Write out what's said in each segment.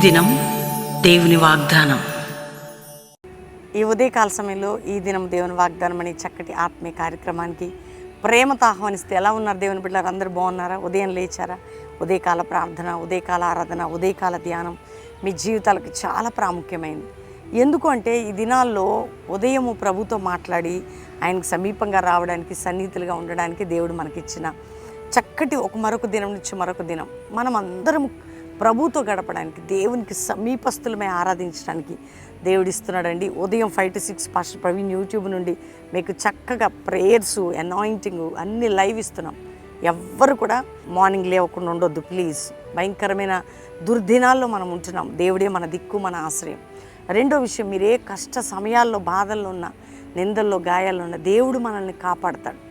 దినం దేవుని వాగ్దానం. ఈ ఉదయకాల సమయంలో ఈ దినం దేవుని వాగ్దానం అనే చక్కటి ఆత్మీయ కార్యక్రమానికి ప్రేమతో ఆహ్వానిస్తే ఎలా ఉన్నారు దేవుని బిడ్డలు? అందరూ బాగున్నారా? ఉదయం లేచారా? ఉదయకాల ప్రార్థన, ఉదయకాల ఆరాధన, ఉదయకాల ధ్యానం మీ జీవితాలకు చాలా ప్రాముఖ్యమైనది. ఎందుకు అంటే ఈ దినాల్లో ఉదయము ప్రభుతో మాట్లాడి ఆయనకు సమీపంగా రావడానికి, సన్నిహితులుగా ఉండడానికి దేవుడు మనకిచ్చిన చక్కటి మరొక దినం నుంచి మరొక దినం మనం అందరం ప్రభుతో గడపడానికి, దేవునికి సమీపస్తులమే ఆరాధించడానికి దేవుడు ఇస్తున్నాడండి. ఉదయం 5 to 6 పాస్టర్ ప్రవీణ్ యూట్యూబ్ నుండి మీకు చక్కగా ప్రేయర్స్, అనాయింటింగ్ అన్నీ లైవ్ ఇస్తున్నాం. ఎవ్వరు కూడా మార్నింగ్ లేవకుండా ఉండొద్దు ప్లీజ్. భయంకరమైన దుర్దినాల్లో మనం ఉంటున్నాం. దేవుడే మన దిక్కు, మన ఆశ్రయం. రెండో విషయం, మీరు ఏ కష్ట సమయాల్లో, బాధల్లో ఉన్న, నిందల్లో, గాయాల్లో ఉన్న దేవుడు మనల్ని కాపాడతాడు.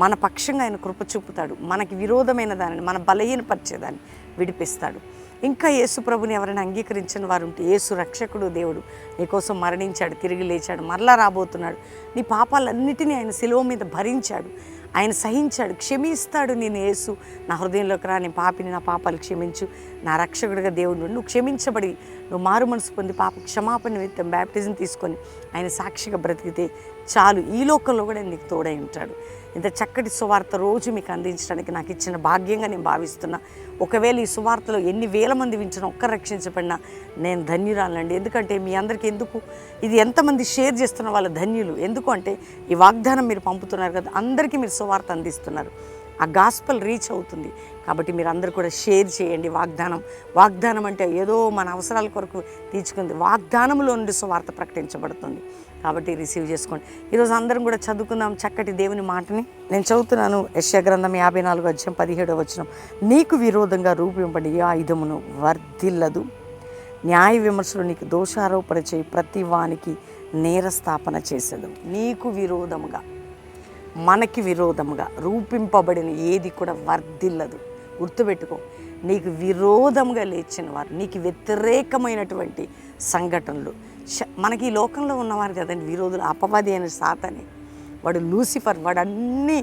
మన పక్షంగా ఆయన కృప చూపుతాడు. మనకి విరోధమైన దానిని, మన బలహీనపరిచేదాన్ని విడిపిస్తాడు. ఇంకా యేసు ప్రభుని ఎవరైనా అంగీకరించిన వారు ఉంటే, యేసు రక్షకుడు, దేవుడు నీకోసం మరణించాడు, తిరిగి లేచాడు, మరలా రాబోతున్నాడు. నీ పాపాలన్నిటినీ ఆయన శిలువ మీద భరించాడు, ఆయన సహించాడు, క్షమిస్తాడు. నేను యేసు నా హృదయంలోకి రా, నేను పాపిని, నా పాపాలు క్షమించు, నా రక్షకుడిగా దేవుడు నువ్వు క్షమించబడి నువ్వు మారు మనసు పొంది పాప క్షమాపణ నిమిత్తం బ్యాప్టిజం తీసుకొని ఆయన సాక్షిగా బ్రతికితే చాలు. ఈ లోకంలో కూడా నీకు తోడై ఉంటాడు. ఇంత చక్కటి సువార్త రోజు మీకు అందించడానికి నాకు ఇచ్చిన భాగ్యంగా నేను భావిస్తున్నా. ఒకవేళ ఈ సువార్తలో ఎన్ని వేల మంది వింటున్నా, ఒక్కరు రక్షించబడినా నేను ధన్యురాలండి. ఎందుకంటే మీ అందరికీ ఇది ఎంతమంది షేర్ చేస్తున్న వాళ్ళ ధన్యులు. ఎందుకు అంటే ఈ వాగ్దానం మీరు పంపుతున్నారు కదా, అందరికీ మీరు సువార్త అందిస్తున్నారు. ఆ గాస్పల్ రీచ్ అవుతుంది. కాబట్టి మీరు అందరూ కూడా షేర్ చేయండి. వాగ్దానం అంటే ఏదో మన అవసరాల కొరకు తీర్చుకుంది. వాగ్దానంలో నుండి సువార్త ప్రకటించబడుతుంది. కాబట్టి రిసీవ్ చేసుకోండి. ఈరోజు అందరం కూడా చదువుకుందాం చక్కటి దేవుని మాటని. నేను చదువుతున్నాను యెషయా గ్రంథం 54 అధ్యాయం 17వ వచనం. నీకు విరోధంగా రూపింపబడి ఏ ఆయుధమును వర్ధిల్లదు, న్యాయ విమర్శలు నీకు దోషారోపణ చేయి, ప్రతి వానికి నేరస్థాపన చేసేదు. నీకు విరోధముగా, మనకి విరోధముగా రూపింపబడిన ఏది కూడా వర్ధిల్లదు. గుర్తుపెట్టుకో, నీకు విరోధంగా లేచిన వారు, నీకు వ్యతిరేకమైనటువంటి సంఘటనలు, మనకి ఈ లోకంలో ఉన్నవారు కదండి విరోధులు. అపవాది అయిన సాతానే, వాడు లూసిఫర్, వాడు అన్నీ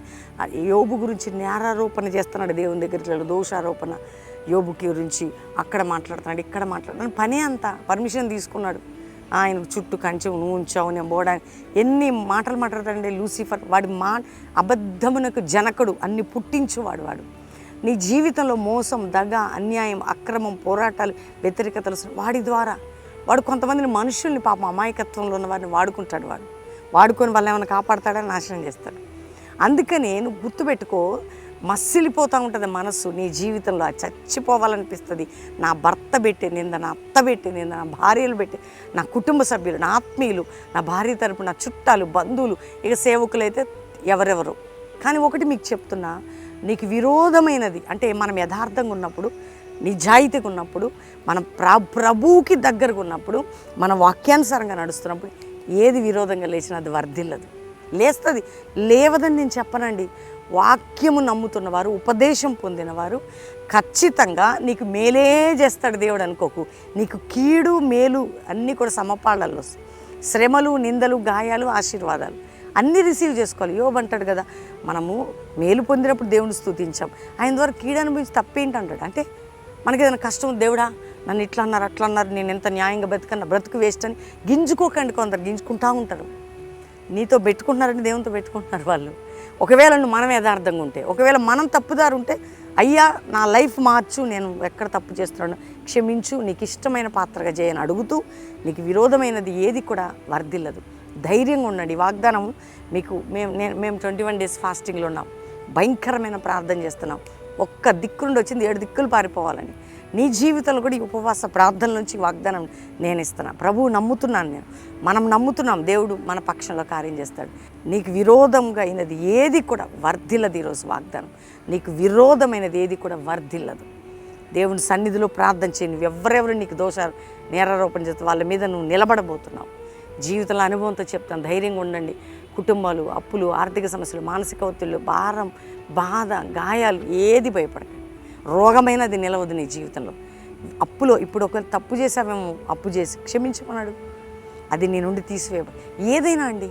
యోబు గురించి నేరారోపణ చేస్తున్నాడు. దేవుని దగ్గరికి దోషారోపణ, యోబుకి గురించి అక్కడ మాట్లాడుతున్నాడు, ఇక్కడ మాట్లాడుతున్నాడు. పని అంతా పర్మిషన్ తీసుకున్నాడు. ఆయనకు చుట్టూ కంచె నువ్వు ఉంచావు, నేను పోవడానికి ఎన్ని మాటలు మాట్లాడతాడండి లూసిఫర్. వాడి అబద్ధమునకు జనకుడు, అన్ని పుట్టించువాడు వాడు. నీ జీవితంలో మోసం, దగ, అన్యాయం, అక్రమం, పోరాటాలు, వ్యతిరేకతలు వాడి ద్వారా వాడు కొంతమందిని మనుషుల్ని, పాపం అమాయకత్వంలో ఉన్న వారిని వాడుకుంటాడు. వాడుకొని వాళ్ళని ఏమైనా కాపాడతాడని నాశనం చేస్తాడు. అందుకని నువ్వు గుర్తుపెట్టుకో, మసిలిపోతూ ఉంటుంది మనస్సు నీ జీవితంలో. చచ్చిపోవాలనిపిస్తుంది. నా భర్త పెట్టే నింద, నా అత్త పెట్టే నింద, నా భార్యలు పెట్టే, నా కుటుంబ సభ్యులు, నా ఆత్మీయులు, నా భార్య తరపు, నా చుట్టాలు, బంధువులు, ఇక సేవకులు అయితే ఎవరెవరు. కానీ ఒకటి మీకు చెప్తున్నా, నీకు విరోధమైనది అంటే మనం యథార్థంగా ఉన్నప్పుడు, నిజాయితీగా ఉన్నప్పుడు, మనం ప్రభువుకి దగ్గరగా ఉన్నప్పుడు, మన వాక్యానుసారంగా నడుస్తున్నప్పుడు ఏది విరోధంగా లేచినా అది వర్ధిల్లదు. లేస్తుంది, లేవదని నేను చెప్పనండి. వాక్యము నమ్ముతున్నవారు, ఉపదేశం పొందినవారు ఖచ్చితంగా నీకు మేలే చేస్తాడు దేవుడు అనుకోకు. నీకు కీడు, మేలు అన్నీ కూడా సమపాళ్ళల్లో వస్తాయి. శ్రమలు, నిందలు, గాయాలు, ఆశీర్వాదాలు అన్నీ రిసీవ్ చేసుకోవాలి. యోబు అంటాడు కదా, మనము మేలు పొందినప్పుడు దేవుని స్తుతించాం, ఆయన ద్వారా కీడు అనుభవించి తప్పేంటంటాడు. అంటే మనకి ఏదైనా కష్టం, దేవుడా నన్ను ఇట్లా అన్నారు, అట్లా అన్నారు, నేను ఎంత న్యాయంగా బ్రతుకు వేస్ట్ అని గింజుకోకండి. కొందరు గింజుకుంటూ ఉంటారు. నీతో పెట్టుకుంటున్నారంటే దేవునితో పెట్టుకుంటున్నారు వాళ్ళు. ఒకవేళ మనం యథార్థంగా ఉంటే, ఒకవేళ మనం తప్పుదారు ఉంటే, అయ్యా నా లైఫ్ మార్చు, నేను ఎక్కడ తప్పు చేస్తున్నాను క్షమించు, నీకు ఇష్టమైన పాత్రగా చేయని అడుగుతూ, నీకు విరోధమైనది ఏది కూడా వర్ధిల్లదు. ధైర్యంగా ఉండండి. వాగ్దానం మీకు మేము 21 days ఫాస్టింగ్లో ఉన్నాం. భయంకరమైన ప్రార్థన చేస్తున్నాం. ఒక్క దిక్కు నుండి వచ్చింది 7 దిక్కులు పారిపోవాలని. నీ జీవితంలో కూడా ఈ ఉపవాస ప్రార్థనల నుంచి వాగ్దానం నేను ఇస్తున్నాను. ప్రభువు నమ్ముతున్నాను, మనం నమ్ముతున్నాం, దేవుడు మన పక్షంలో కార్యం చేస్తాడు. నీకు విరోధంగా అయినది ఏది కూడా వర్ధిల్లదు. ఈరోజు వాగ్దానం, నీకు విరోధమైనది ఏది కూడా వర్ధిల్లదు. దేవుని సన్నిధిలో ప్రార్థన చేయను. ఎవరెవరు నీకు దోషాలు, నేరారోపణ చేస్తే వాళ్ళ మీద నువ్వు నిలబడబోతున్నావు. జీవితంలో అనుభవంతో చెప్తాను, ధైర్యంగా ఉండండి. కుటుంబాలు, అప్పులు, ఆర్థిక సమస్యలు, మానసిక ఒత్తిళ్ళు, భారం, బాధ, గాయాలు ఏది భయపడకండి. రోగమైనది నిలవదు నీ జీవితంలో. అప్పులో ఇప్పుడు ఒకవేళ తప్పు చేసావేమో, అప్పు చేసి క్షమించమన్నాడు, అది నీ నుండి తీసివేయ ఏదైనా అండి.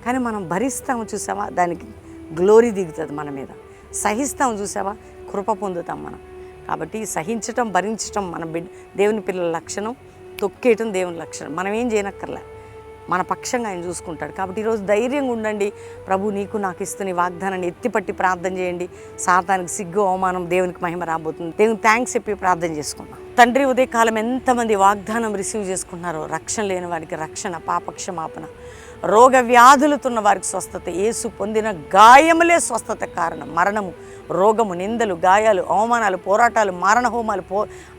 కానీ మనం భరిస్తాము, చూసావా, దానికి గ్లోరీ దిగుతుంది మన మీద. సహిస్తాము, చూసావా, కృప పొందుతాం మనం. కాబట్టి సహించటం, భరించటం మన దేవుని పిల్లల లక్షణం, తొక్కేయటం దేవుని లక్షణం. మనం ఏం చేయనక్కర్లే, మన పక్షంగా ఆయన చూసుకుంటాడు. కాబట్టి ఈరోజు ధైర్యంగా ఉండండి. ప్రభు నీకు నాకు ఇస్తున్న వాగ్దానాన్ని ఎత్తిపట్టి ప్రార్థన చేయండి. సాతానికి సిగ్గు, అవమానం, దేవునికి మహిమ రాబోతుంది. దేవునికి థ్యాంక్స్ చెప్పి ప్రార్థన చేసుకున్నాం. తండ్రి, ఉదయకాలం ఎంతమంది వాగ్దానం రిసీవ్ చేసుకున్నారో, రక్షణ లేని వారికి రక్షణ, పాపక్షమాపణ, రోగ వ్యాధులతున్న వారికి స్వస్థత, యేసు పొందిన గాయములే స్వస్థత కారణం. మరణము, రోగము, నిందలు, గాయాలు, అవమానాలు, పోరాటాలు, మారణ హోమాలు,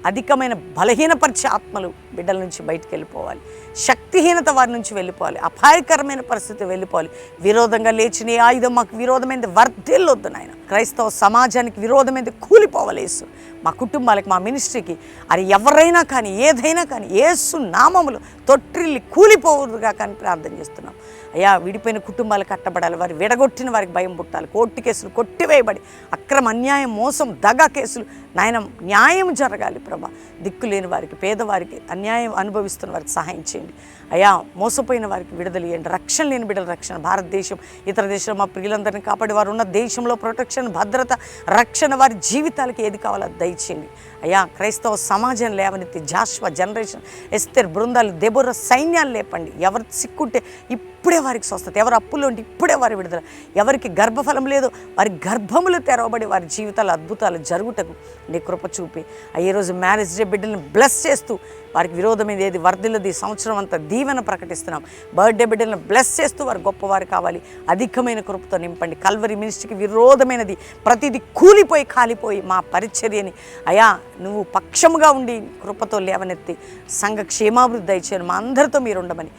అధికమైన బలహీనపరిచే ఆత్మలు బిడ్డల నుంచి బయటికి వెళ్ళిపోవాలి. శక్తిహీనత వారి నుంచి వెళ్ళిపోవాలి. అపాయకరమైన పరిస్థితి వెళ్ళిపోవాలి. విరోధంగా లేచిన ఈ ఆయుధం మాకు విరోధమైంది వర్ధిల్లొద్దు నాయన. క్రైస్తవ సమాజానికి విరోధమైంది కూలిపోవాలి యేసు. మా కుటుంబాలకి, మా మినిస్ట్రీకి, అది ఎవరైనా కానీ, ఏదైనా కానీ యేసు నామములు తొట్టిల్లి కూలిపోవుదుగా కానీ ప్రార్థన చేస్తున్నాం. అయ్యా, విడిపోయిన కుటుంబాలు కట్టబడాలి. వారి విడగొట్టిన వారికి భయం పుట్టాలి. కోర్టు కేసులు కొట్టివేయబడి, అక్రమ, అన్యాయం, మోసం, దగా కేసులు నాయన న్యాయం జరగాలి ప్రభా. దిక్కులేని వారికి, పేదవారికి, అన్యాయం అనుభవిస్తున్న వారికి సహాయం చేయండి అయ్యా. మోసపోయిన వారికి విడుదల ఇవ్వండి. రక్షణ లేని బిడ్డల రక్షణ. భారతదేశం, ఇతర దేశంలో మా ప్రియులందరినీ కాపాడి వారు ఉన్న దేశంలో ప్రొటెక్షన్, భద్రత, రక్షణ, వారి జీవితాలకి ఏది కావాలో దయచేయండి అయ్యా. క్రైస్తవ సమాజం లేవనెత్తి, జాషువా జనరేషన్, ఎస్తేర్ బృందాలు, దెబోరా సైన్యాలు లేపండి. ఎవరు సిక్కుంటే ఇప్పుడే వారికి స్వస్థత, ఎవరు అప్పుల్లో ఉంటే ఇప్పుడే వారి విడుదల, ఎవరికి గర్భఫలం లేదో వారి గర్భములు తెరవబడి వారి జీవితాలు అద్భుతాలు జరుగుటకు నీ కృప చూపి ఈ రోజు మ్యారేజ్ డే బిడ్డలను బ్లెస్ చేస్తూ వారికి విరోధమైనది ఏది వర్ధిల్లది సంవత్సరం అంతా దీవెన ప్రకటిస్తున్నాం. బర్త్డే బిడ్డలను బ్లెస్ చేస్తూ వారు గొప్పవారు కావాలి. అధికమైన కృపతో నింపండి. కల్వరి మినిస్ట్రీకి విరోధమైనది ప్రతిదీ కూలిపోయి కాలిపోయి మా పరిచర్యని అయా నువ్వు పక్షముగా ఉండి కృపతో లేవనెత్తి సంఘ క్షేమాభివృద్ధి దయచేయను. మా అందరితో మీరు ఉండమని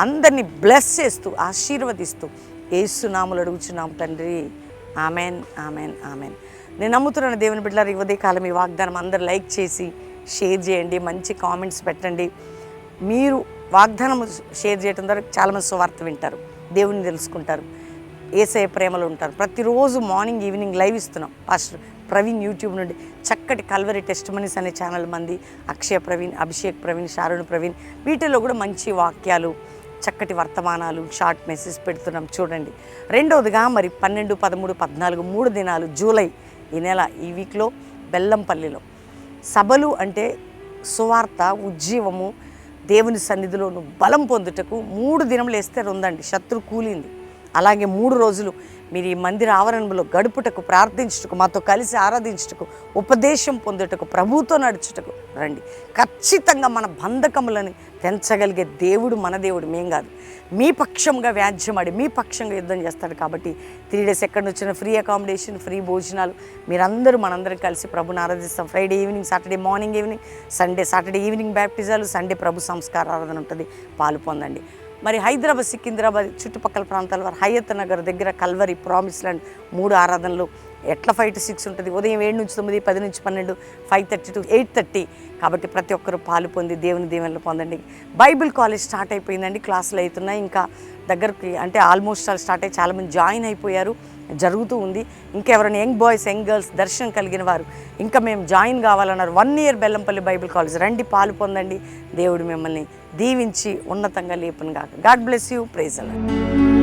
అందరినీ బ్లెస్ చేస్తూ ఆశీర్వదిస్తూ యేసు నామములో అడుగుచున్నాం తండ్రి. Amen, amen, amen. నేను నమ్ముతున్నాను దేవుని బిడ్డలారా, ఈ ఉదయకాలం ఈ వాగ్దానం అందరూ లైక్ చేసి షేర్ చేయండి, మంచి కామెంట్స్ పెట్టండి. మీరు వాగ్దానం షేర్ చేయడం ద్వారా చాలామంది సువార్త వింటారు, దేవుని తెలుసుకుంటారు, యేసయ్య ప్రేమలో ఉంటారు. ప్రతిరోజు మార్నింగ్ ఈవినింగ్ లైవ్ ఇస్తున్నాం. పాస్టర్ ప్రవీణ్ యూట్యూబ్ నుండి చక్కటి కల్వరి టెస్టిమనీస్ అనే ఛానల్ మంది, అక్షయ ప్రవీణ్, అభిషేక్ ప్రవీణ్, షారుణ్ ప్రవీణ్, వీటిలో కూడా మంచి వాక్యాలు, చక్కటి వర్తమానాలు, షార్ట్ మెసేజ్ పెడుతున్నాం చూడండి. రెండవదిగా మరి 12, 13, 14 3 దినాలు జూలై ఈ నెల ఈ వీక్లో బెల్లంపల్లిలో సభలు అంటే సువార్త, ఉజ్జీవము, దేవుని సన్నిధిలో బలం పొందుటకు 3 దినములు వేస్తే ఉందండి. శత్రు కూలింది. అలాగే 3 రోజులు మీరు ఈ మందిర ఆవరణలో గడుపుటకు, ప్రార్థించుటకు, మాతో కలిసి ఆరాధించుటకు, ఉపదేశం పొందుటకు, ప్రభువుతో నడుచుటకు రండి. ఖచ్చితంగా మన బంధకములను తెంచగలిగే దేవుడు మన దేవుడు, మేం కాదు. మీ పక్షంగా వ్యాజ్యమాడి మీ పక్షంగా యుద్ధం చేస్తాడు. కాబట్టి 3 days ఎక్కడి నుంచి వచ్చిన ఫ్రీ అకామిడేషన్, ఫ్రీ భోజనాలు, మీరందరూ మనందరం కలిసి ప్రభుని ఆరాధిస్తాం. Friday evening, Saturday morning evening, Saturday evening బ్యాప్టిజాలు, సండే ప్రభు సంస్కార ఆరాధన ఉంటుంది. పాలు పొందండి. మరి హైదరాబాద్, సికింద్రాబాద్ చుట్టుపక్కల ప్రాంతాల వారు హయత్ నగర్ దగ్గర కల్వరి, ప్రామిస్ ల్యాండ్ 3 ఆరాధనలు ఎట్లా 5 to 6 ఉంటుంది. ఉదయం 7 నుంచి 9, 10 నుంచి 12, 5:30 to 8:30. కాబట్టి ప్రతి ఒక్కరు పాలు పొంది దేవుని దీవెనలు పొందండి. బైబిల్ కాలేజ్ స్టార్ట్ అయిపోయిందండి. క్లాసులు అవుతున్నాయి. ఇంకా దగ్గరికి అంటే ఆల్మోస్ట్ స్టార్ట్ అయ్యి చాలామంది జాయిన్ అయిపోయారు, జరుగుతూ ఉంది. ఇంకెవరైనా యంగ్ బాయ్స్, యంగ్ గర్ల్స్ దర్శనం కలిగిన వారు ఇంకా మేము జాయిన్ కావాలన్నారు, 1 year బెల్లంపల్లి బైబిల్ కాలేజ్ రండి, పాలు పొందండి. దేవుడు మిమ్మల్ని దీవించి ఉన్నతంగా లేపును గాక. God bless you. Praise the lord.